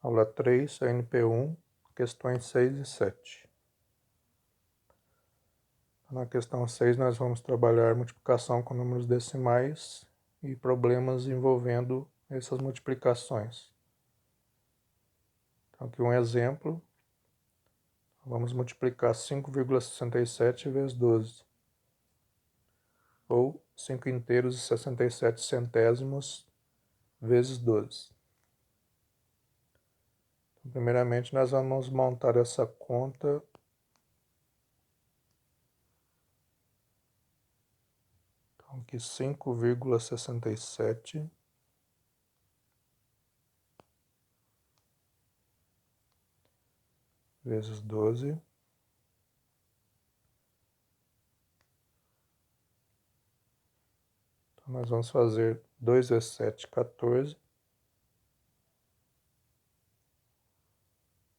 Aula 3, ANP1, questões 6 e 7. Na questão 6, nós vamos trabalhar multiplicação com números decimais e problemas envolvendo essas multiplicações. Então, aqui um exemplo. Vamos multiplicar 5,67 vezes 12, ou 5 inteiros e 67 centésimos vezes 12. Então, primeiramente, nós vamos montar essa conta. Então, aqui 5,67 vezes 12. Então, nós vamos fazer 2 vezes 7, 14.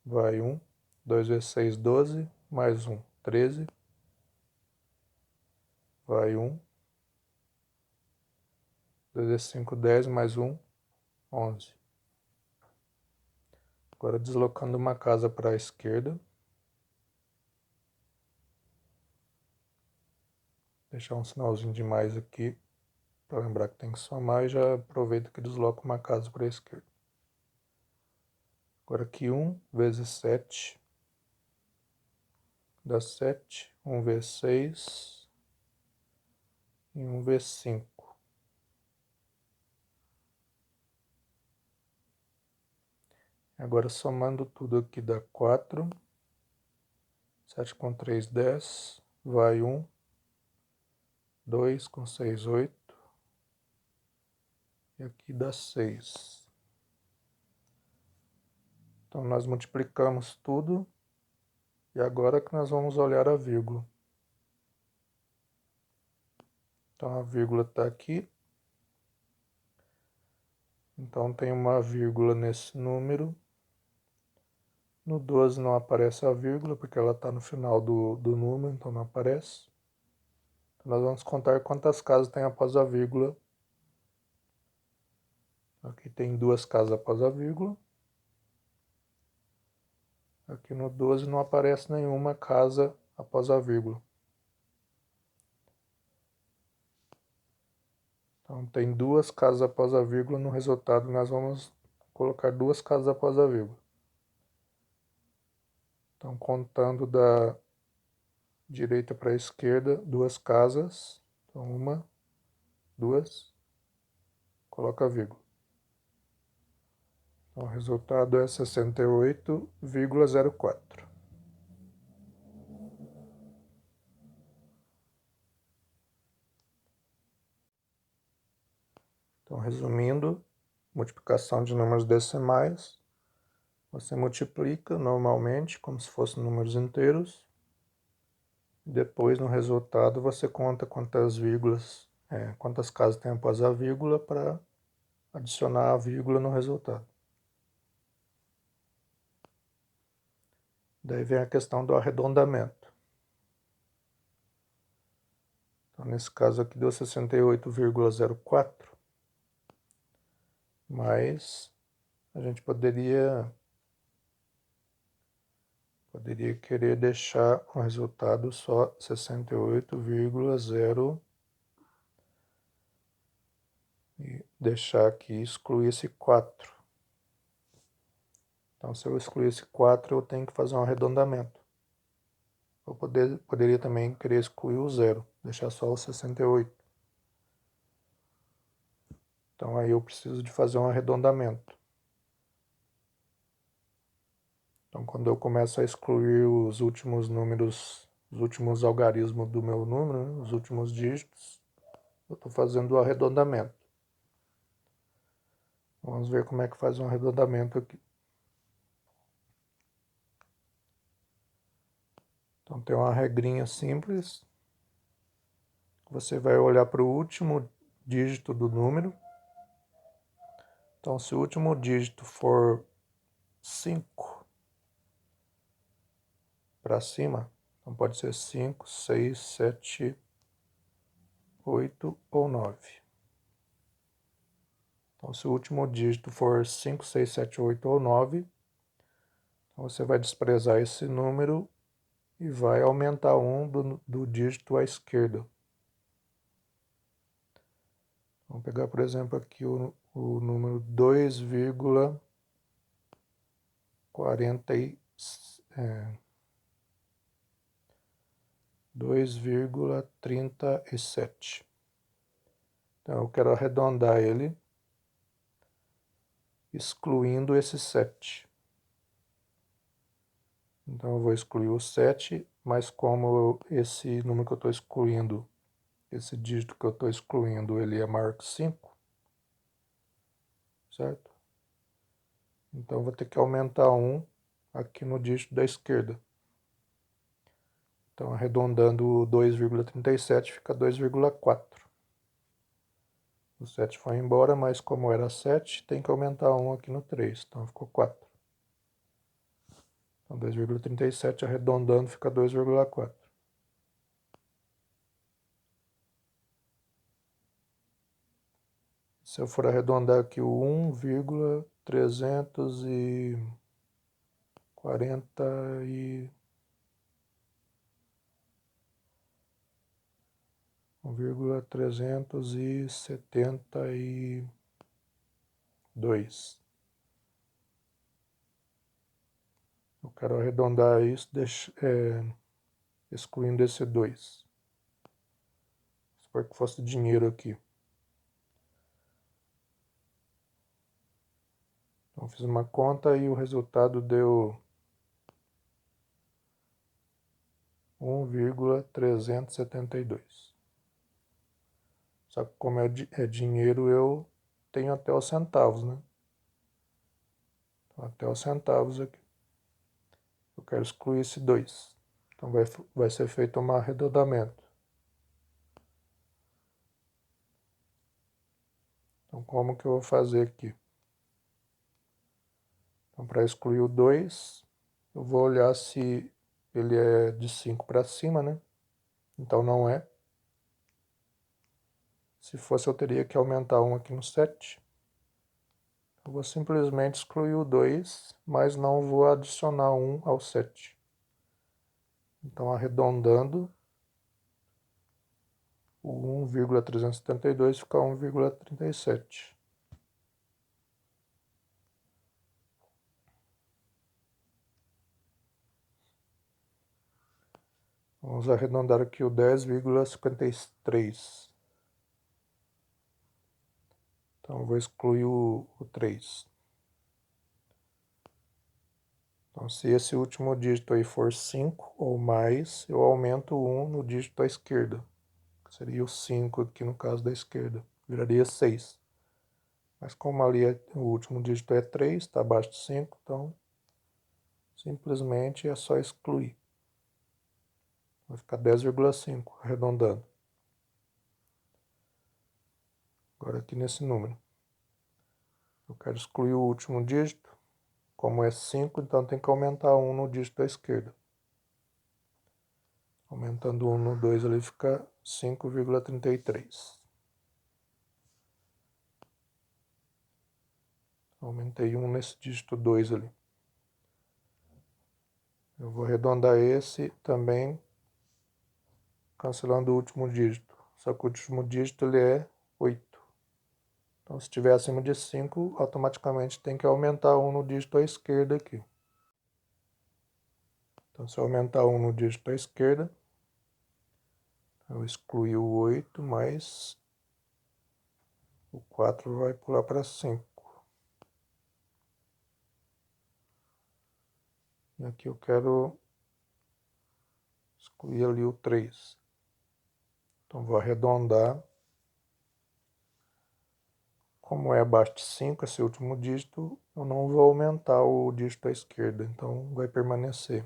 Vai 1. 2 vezes 6, 12. Mais 1, 13. Vai 1. 2 vezes 5, 10. Mais 1, 11. Agora, deslocando uma casa para a esquerda. Deixar um sinalzinho de mais aqui, para lembrar que tem que somar, e já aproveito que desloco uma casa para a esquerda. Agora aqui 1 vezes 7 dá 7, 1 vezes 6 e 1 vezes 5. Agora somando tudo aqui dá 4, 7 com 3, 10, vai 1, 2 com 6, 8, e aqui dá 6. Então nós multiplicamos tudo, e agora que nós vamos olhar a vírgula. Então a vírgula está aqui. Então tem uma vírgula nesse número. No 12 não aparece a vírgula, porque ela está no final do número, então não aparece. Então nós vamos contar quantas casas tem após a vírgula. Aqui tem 2 casas após a vírgula. Aqui no 12 não aparece nenhuma casa após a vírgula. Então tem 2 casas após a vírgula, no resultado nós vamos colocar 2 casas após a vírgula. Então contando da direita para a esquerda, 2 casas. Então 1, 2, coloca a vírgula. Então, o resultado é 68,04. Então, resumindo, multiplicação de números decimais, você multiplica normalmente como se fossem números inteiros. Depois, no resultado, você conta quantas vírgulas, quantas casas tem após a vírgula para adicionar a vírgula no resultado. Daí vem a questão do arredondamento. Então, nesse caso aqui deu 68,04, mas a gente poderia querer deixar o resultado só 68,0 e deixar aqui excluir esse 4. Então, se eu excluir esse 4, eu tenho que fazer um arredondamento. Eu poderia também querer excluir o 0, deixar só o 68. Então, aí eu preciso de fazer um arredondamento. Então, quando eu começo a excluir os últimos números, os últimos algarismos do meu número, né, os últimos dígitos, eu estou fazendo o arredondamento. Vamos ver como é que faz um arredondamento aqui. Então tem uma regrinha simples. Você vai olhar para o último dígito do número. Então se o último dígito for 5 para cima, então pode ser 5, 6, 7, 8 ou 9. Então se o último dígito for 5, 6, 7, 8 ou 9, Então você vai desprezar esse número e vai aumentar um do dígito à esquerda. Vamos pegar, por exemplo, aqui o número 2,37. Então eu quero arredondar ele, excluindo esse 7. Então eu vou excluir o 7, mas como esse número que eu estou excluindo, esse dígito que eu estou excluindo, ele é maior que 5, certo? Então eu vou ter que aumentar 1 aqui no dígito da esquerda. Então arredondando o 2,37 fica 2,4. O 7 foi embora, mas como era 7, tem que aumentar 1 aqui no 3, então ficou 4. Então 2,37 arredondando fica 2,4. Se eu for arredondar aqui o 1,372. Eu quero arredondar isso, excluindo esse 2. Espero que fosse dinheiro aqui. Então fiz uma conta e o resultado deu 1,372. Só que como é dinheiro, eu tenho até os centavos, né? Então, até os centavos aqui. Eu quero excluir esse 2. Então vai ser feito um arredondamento. Então como que eu vou fazer aqui? Então para excluir o 2, eu vou olhar se ele é de 5 para cima, né? Então não é. Se fosse, eu teria que aumentar 1 aqui no 7. Eu vou simplesmente excluir o 2, mas não vou adicionar 1 ao 7. Então, arredondando, o 1,372 fica 1,37. Vamos arredondar aqui o 10,53. Então, eu vou excluir o 3. Então, se esse último dígito aí for 5 ou mais, eu aumento 1 no dígito à esquerda. Seria o 5 aqui no caso da esquerda. Viraria 6. Mas como ali o último dígito é 3, está abaixo de 5, então simplesmente é só excluir. Vai ficar 10,5, arredondando. Agora aqui nesse número. Eu quero excluir o último dígito. Como é 5, então tem que aumentar 1 no dígito da esquerda. Aumentando 1 no 2 ali fica 5,33. Aumentei 1 nesse dígito 2 ali. Eu vou arredondar esse também, cancelando o último dígito. Só que o último dígito ele é 8. Então, se estiver acima de 5, automaticamente tem que aumentar 1 no dígito à esquerda aqui. Então, se eu aumentar 1 no dígito à esquerda, eu excluí o 8, mas o 4 vai pular para 5. E aqui eu quero excluir ali o 3. Então, vou arredondar. Como é abaixo de 5, esse último dígito, eu não vou aumentar o dígito à esquerda. Então, vai permanecer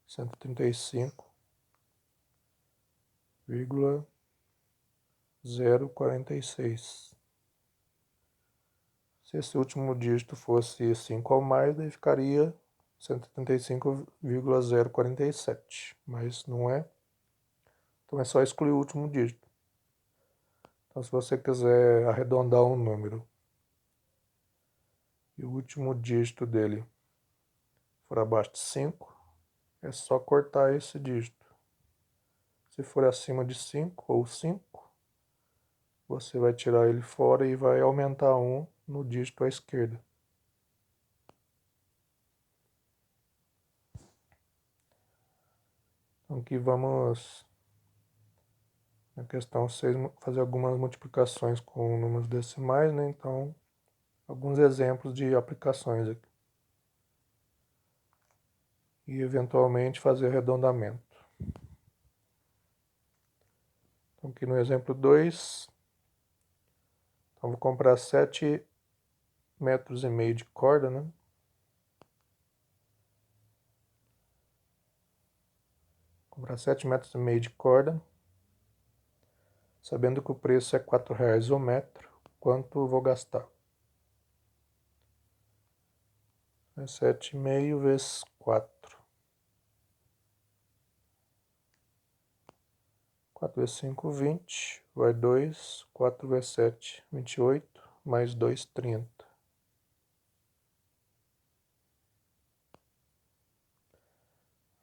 135,046. Se esse último dígito fosse 5 ou mais, daí ficaria 135,047, mas não é. Então é só excluir o último dígito. Então se você quiser arredondar um número e o último dígito dele for abaixo de 5, é só cortar esse dígito. Se for acima de 5 ou 5, você vai tirar ele fora e vai aumentar 1 no dígito à esquerda. Então aqui vamos, na questão 6, fazer algumas multiplicações com números decimais, né? Então, alguns exemplos de aplicações aqui. E eventualmente fazer arredondamento. Então aqui no exemplo 2, então vou comprar 7,5 metros de corda, né? Comprar 7,5 metros de corda, sabendo que o preço é R$4 o metro, quanto eu vou gastar? É 7,5 vezes 4. 4 vezes 5, 20, vai 2, 4 vezes 7, 28, mais 2, 30.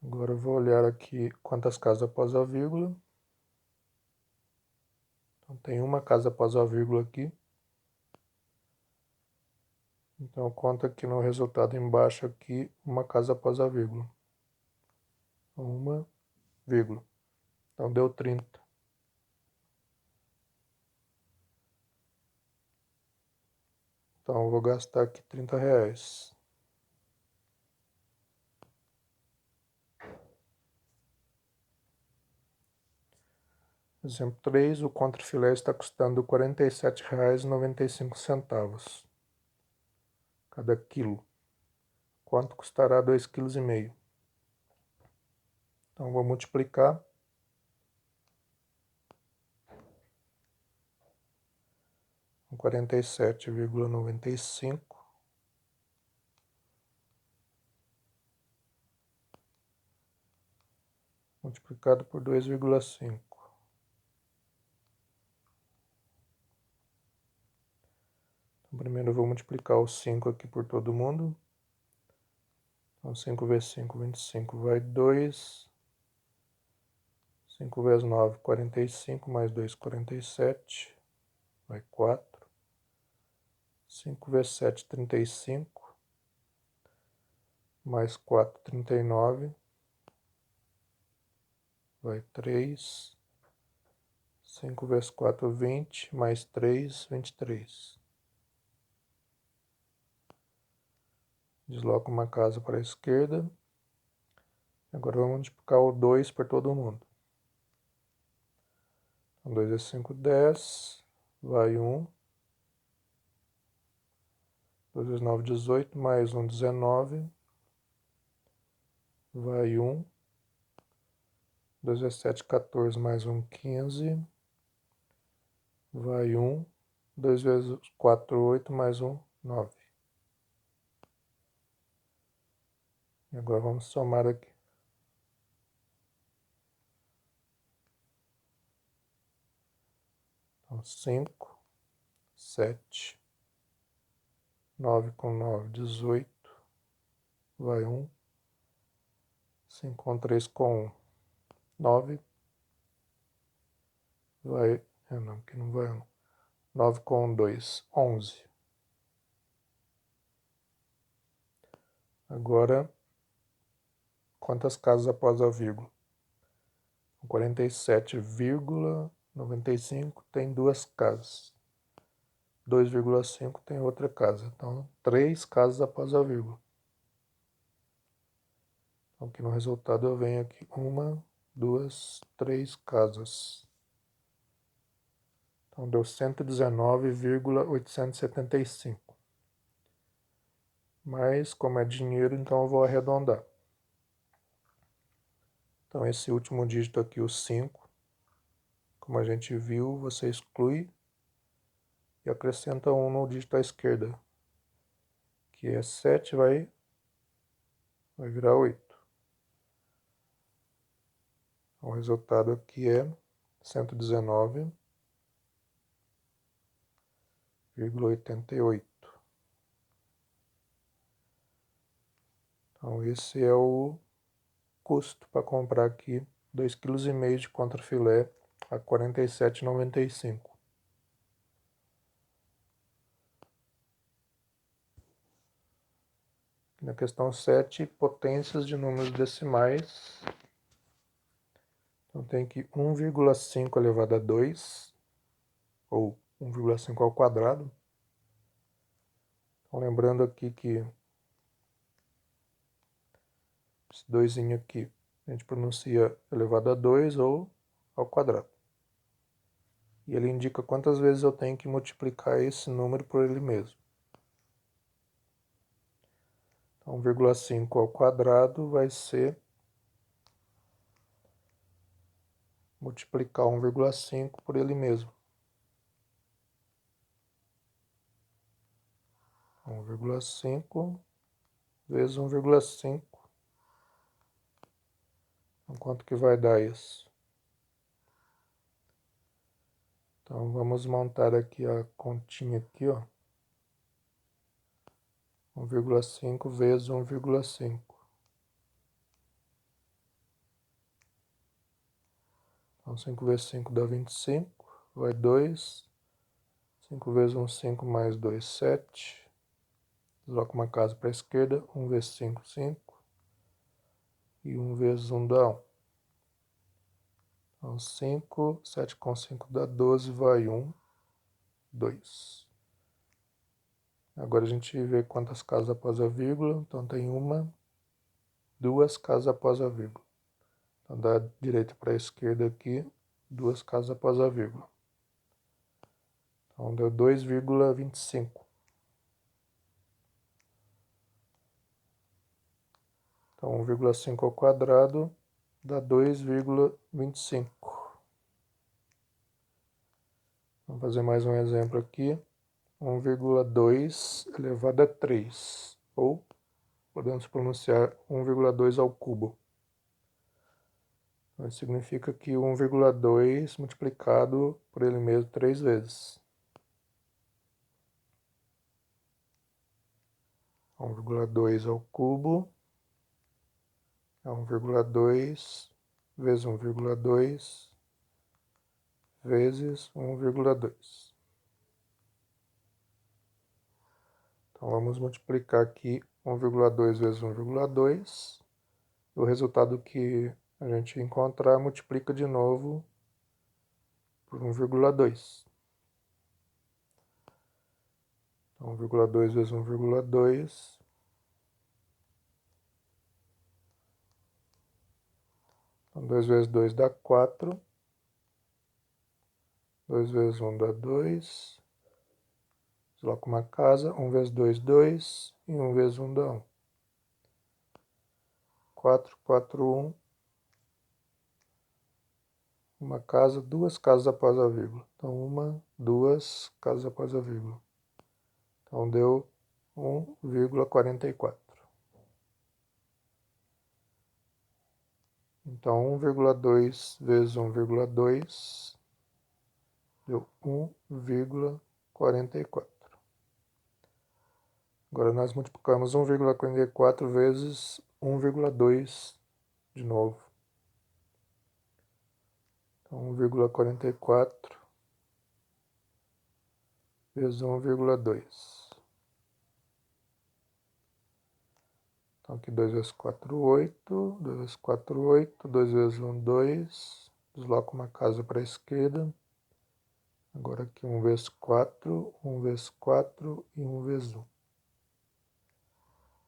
Agora eu vou olhar aqui quantas casas após a vírgula. Então tem uma casa após a vírgula aqui. Então conta aqui no resultado embaixo aqui, uma casa após a vírgula. Uma vírgula. Então deu 30. Então eu vou gastar aqui R$30. Exemplo 3, o contrafilé está custando R$ 47,95 cada quilo. Quanto custará 2,5 kg? Então vou multiplicar. Com 47,95 multiplicado por 2,5. Então, primeiro eu vou multiplicar o 5 aqui por todo mundo. Então 5 vezes 5, 25, vai 2. 5 vezes 9, 45, mais 2, 47, vai 4. 5 vezes 7, 35, mais 4, 39, vai 3. 5 vezes 4, 20, mais 3, 23. Desloco uma casa para a esquerda. Agora vamos multiplicar o 2 por todo mundo. Então 2 vezes 5, 10, vai 1. 2 vezes 9, 18, mais 1, 19, vai 1. 2 vezes 7, 14, mais 1, 15, vai 1. 2 vezes 4, 8, mais 1, 9. E agora vamos somar aqui. Então 5, 7, 9 com 9, 18, vai 1. 5 com 3 com 1, 9, vai, não, aqui não vai 1. 9 com 2, 11. Agora, quantas casas após a vírgula? 47,95 tem duas casas. 2,5 tem outra casa. Então, 3 casas após a vírgula. Então, aqui no resultado eu venho aqui 1, 2, 3 casas. Então, deu 119,875. Mas, como é dinheiro, então eu vou arredondar. Então, esse último dígito aqui, o 5, como a gente viu, você exclui e acrescenta 1 no dígito à esquerda, que é 7, vai virar 8. O resultado aqui é 119,88. Então esse é o custo para comprar aqui 2,5 kg de contrafilé a R$ 47,95. Na questão 7, potências de números decimais. Então tem que 1,5 elevado a 2, ou 1,5 ao quadrado. Então lembrando aqui que esse 2 aqui a gente pronuncia elevado a 2 ou ao quadrado. E ele indica quantas vezes eu tenho que multiplicar esse número por ele mesmo. Então 1,5 ao quadrado vai ser multiplicar 1,5 por ele mesmo. 1,5 vezes 1,5. Então, quanto que vai dar isso? Então, vamos montar aqui a continha aqui, ó. 1,5 vezes 1,5. Então, 5 vezes 5 dá 25, vai 2. 5 vezes 1, 5, mais 2, 7. Desloca uma casa para a esquerda, 1 vezes 5, 5. E 1 vezes 1 dá 1. Então, 5, 7 com 5 dá 12, vai 1, 2. Agora a gente vê quantas casas após a vírgula. Então, tem 1, 2 casas após a vírgula. Então, da direita para a esquerda aqui, 2 casas após a vírgula. Então, deu 2,25. Então, 1,5 ao quadrado dá 2,25. Vamos fazer mais um exemplo aqui. 1,2 elevado a 3. Ou podemos pronunciar 1,2 ao cubo. Então, isso significa que 1,2 multiplicado por ele mesmo 3 vezes. 1,2 ao cubo é 1,2 vezes 1,2 vezes 1,2. Então, vamos multiplicar aqui 1,2 vezes 1,2. O resultado que a gente encontrar multiplica de novo por 1,2. Então, 1,2 vezes 1,2. Então, 2 vezes 2 dá 4. 2 vezes 1 dá 2. Desloca uma casa. 1 vezes 2, 2. E 1 vezes 1 dá 1. 4, 4, 1. Uma casa, 2 casas após a vírgula. Então, 1, 2 casas após a vírgula. Então, deu 1,44. Então, 1,2 vezes 1,2 deu 1,44. Agora, nós multiplicamos 1,44 vezes 1,2 de novo. Então, 1,44 vezes 1,2. Então, aqui 2 vezes 4, 8. 2 vezes 4, 8. 2 vezes 1, 2. Desloca uma casa para a esquerda. Agora aqui 1 vezes 4, 1 vezes 4 e 1 vezes 1.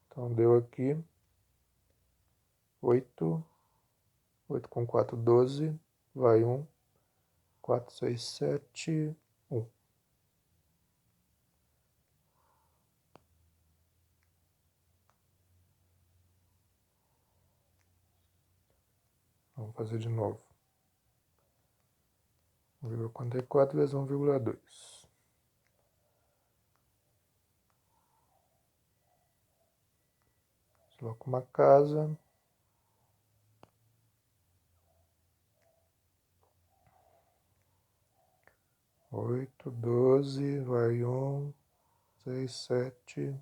Então, deu aqui 8. 8 com 4, 12. Vai 1. 4, 6, 7, 1. Vamos fazer de novo. 1,44 vezes 1,2. Desloca uma casa. 8, 12, vai 1, 6, 7,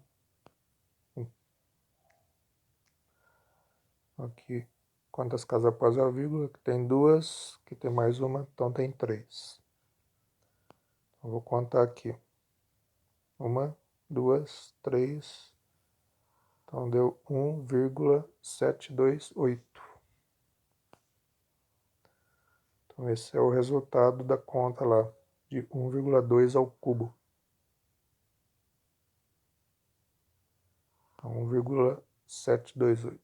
1. Aqui, quantas casas após a vírgula? Aqui tem 2, aqui tem mais uma, então tem 3. Eu vou contar aqui. 1, 2, 3. Então deu 1,728. Então esse é o resultado da conta lá, de 1,2 ao cubo. 1,728.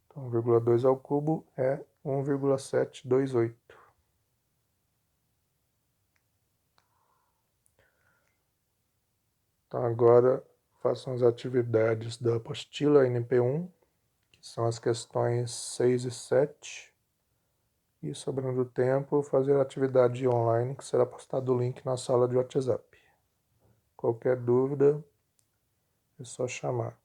Então 1,2 ao cubo é 1,728. Então agora façam as atividades da apostila NP1, que são as questões 6 e 7. E sobrando tempo, fazer a atividade online, que será postado o link na sala de WhatsApp. Qualquer dúvida, é só chamar.